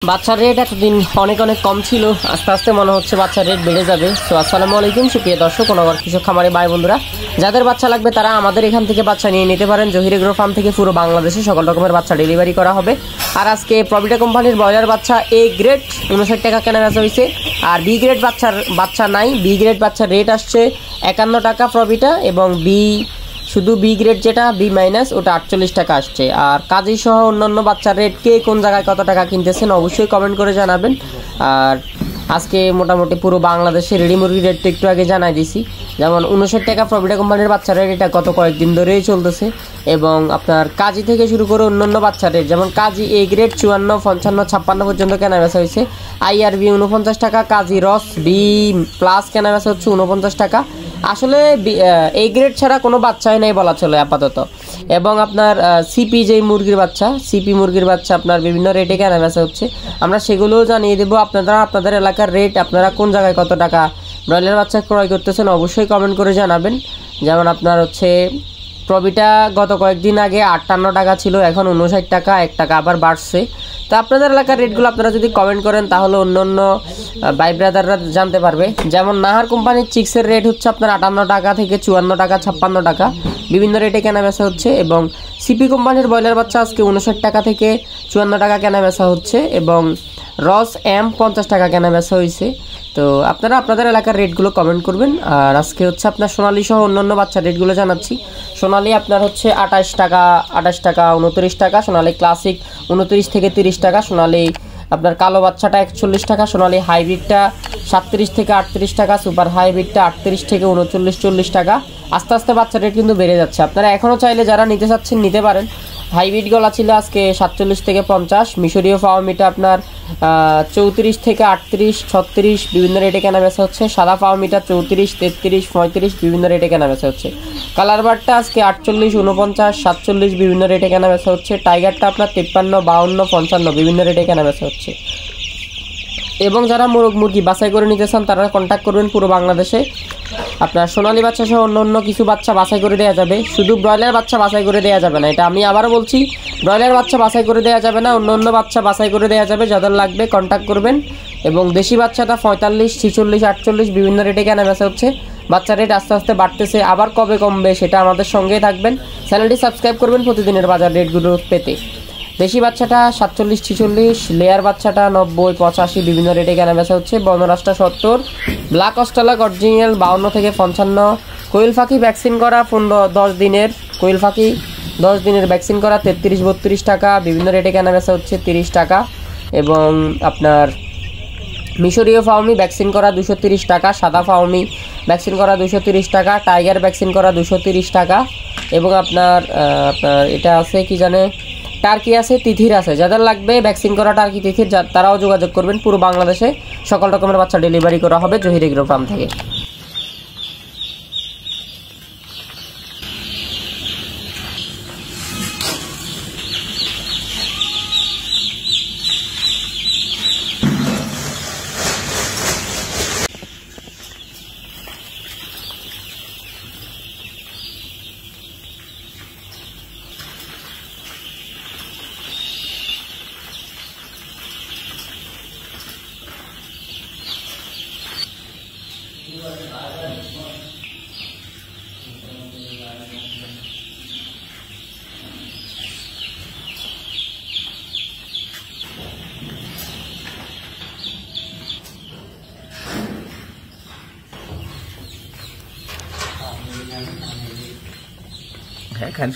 বাচ্চার রেট এতদিন অনেক কম ছিল, আস্তে আস্তে মনে হচ্ছে বাচ্চার রেট বেড়ে যাবে। সো আসসালামু আলাইকুম সুপ্রিয় দর্শক ও নগর কৃষক খামারি ভাই বন্ধুরা, যাদের বাচ্চা লাগবে তারা আমাদের এখান থেকে বাচ্চা নিয়ে নিতে পারেন। জহির এগ্রো ফার্ম থেকে পুরো বাংলাদেশে সকল রকমের বাচ্চা ডেলিভারি করা হবে। আর আজকে প্রভিটা কোম্পানির ব্রয়লার বাচ্চা এ গ্রেড 59 টাকা কেনা বেচা হয়েছে। আর বি গ্রেড বাচ্চা নাই, বি গ্রেড বাচ্চার রেট আসছে 51 টাকা প্রভিটা, এবং শুধু বি গ্রেড যেটা বি মাইনাস ওটা 48 টাকা আসছে। আর কাজী সহ অন্যান্য বাচ্চার রেট কে কোন জায়গায় কত টাকা কিনতেছেন অবশ্যই কমেন্ট করে জানাবেন। আর আজকে মোটামুটি পুরো বাংলাদেশে রেডি মুরগির রেটটা একটু আগে জানাই দিছি। যেমন 59 টাকা প্রভিটা কোম্পানির বাচ্চার রেট, এটা গত কয়েকদিন ধরেই চলতেছে। এবং আপনার কাজী থেকে শুরু করে অন্যান্য বাচ্চার রেট, যেমন কাজী এ গ্রেড 54, 55, 56 পর্যন্ত কেনা বেচা হয়েছে। আইআরবি 49 টাকা, কাজী রস বি প্লাস কেনা বেচা হচ্ছে 49 টাকা। আসলে এই গ্রেড ছাড়া কোনো বাচ্চাই নাই বলা চলে আপাতত। এবং আপনার সিপি যেই মুরগির বাচ্চা, সিপি মুরগির বাচ্চা আপনার বিভিন্ন রেটে কেনা বেচা হচ্ছে, আমরা সেগুলোও জানিয়ে দেবো। আপনাদের এলাকার রেট, আপনারা কোন জায়গায় কত টাকা ব্রয়লার বাচ্চা ক্রয় করতেছেন অবশ্যই কমেন্ট করে জানাবেন। যেমন আপনার হচ্ছে প্রভিটা গত কয়েকদিন আগে 58 টাকা ছিল, এখন 59 টাকা, 1 টাকা আবার বাড়ছে। তো আপনাদের এলাকার রেটগুলো আপনারা যদি কমেন্ট করেন তাহলে অন্য ভাই ব্রাদাররা জানতে পারবে। যেমন নাহার কোম্পানির চিক্সের রেট হচ্ছে আপনার 58 টাকা থেকে 54 টাকা, 56 টাকা বিভিন্ন রেটে কেনা বেচা হচ্ছে। এবং সিপি কোম্পানির ব্রয়লার বাচ্চা আজকে 59 টাকা থেকে 54 টাকা কেনা বেচা হচ্ছে। এবং রস এম 50 টাকা কেনা বেচা হয়েছে। তো আপনারা আপনাদের এলাকার রেটগুলো কমেন্ট করবেন। আর আজকে হচ্ছে আপনার সোনালী সহ অন্যান্য বাচ্চার রেটগুলো জানাচ্ছি। সোনালী আপনার হচ্ছে 28 টাকা, 29 টাকা, সোনালী ক্লাসিক 29 থেকে 30 টাকা, সোনালী আপনার কালো বাচ্চাটা 41 টাকা, সোনালী হাইব্রিডটা 37 থেকে 38 টাকা, সুপার হাইব্রিডটা 38 থেকে 39, 40 টাকা। আস্তে আস্তে বাচ্চার রেট কিন্তু বেড়ে যাচ্ছে। আপনারা এখনও চাইলে যারা নিতে চাচ্ছেন নিতে পারেন। হাইব্রিড গলা ছিল আজকে 47 থেকে 50, মিশরীয় ফাওমিটা আপনার 34 থেকে 38, 36 বিভিন্ন রেটে কেনা বেচা হচ্ছে। সাদা ফাওমিটা 34, 33, 35 বিভিন্ন রেটে কেনা বেচা হচ্ছে। কালার বারটা আজকে 48, 49, 47 বিভিন্ন রেটে কেনা বেচা হচ্ছে। টাইগারটা আপনার 53, 52, 55 বিভিন্ন রেটে কেনা বেচা হচ্ছে। এবং যারা মুরগি বাছাই করে নিতে চান তারা কন্ট্যাক্ট করবেন পুরো বাংলাদেশে। আপনার সোনালী বাচ্চা সহ অন্য কিছু বাচ্চা বাছাই করে দেওয়া যাবে, শুধু ব্রয়লার বাচ্চা বাছাই করে দেওয়া যাবে না। এটা আমি আবারও বলছি, ব্রয়লার বাচ্চা বাছাই করে দেওয়া যাবে না, অন্য বাচ্চা বাছাই করে দেওয়া যাবে। যাদের লাগবে কন্ট্যাক্ট করবেন। এবং দেশি বাচ্চাটা 45, 46, 48 বিভিন্ন রেটে কেনা বেচা হচ্ছে। বাচ্চার রেট আস্তে আস্তে বাড়তেছে, আবার কবে কমবে সেটা আমাদের সঙ্গেই থাকবেন। চ্যানেলটি সাবস্ক্রাইব করবেন প্রতিদিনের বাজার রেটগুলো পেতে। দেশি বাচ্চাটা 47, 46, লেয়ার বাচ্চাটা 90, 85 বিভিন্ন রেটে কেনা বেচা হচ্ছে। বনরাজটা 70, ব্ল্যাক অস্ট্রেলিয়া অরিজিনাল 52 থেকে 55, কোয়েল পাখি ভ্যাকসিন করা 10 দিনের, কোয়েল পাখি 10 দিনের ভ্যাকসিন করা 33, 32 টাকা বিভিন্ন রেটে কেনা বেচা হচ্ছে 30 টাকা। এবং আপনার মিশরীয় ফাউমি ভ্যাকসিন করা 230 টাকা, সাদা ফাউমি ভ্যাকসিন করা 230 টাকা, টাইগার ভ্যাকসিন করা 230 টাকা। এবং আপনার এটা আছে কি জানে, টার্কি আছে, তিথির আছে। যাদের লাগবে ভ্যাকসিন করা টার্কি তিথির তারাও যোগাযোগ করবেন। পুরো বাংলাদেশে সকল রকমের বাচ্চা ডেলিভারি করা হবে জহির এগ্রো ফার্ম থেকে। হ্যাঁ খান।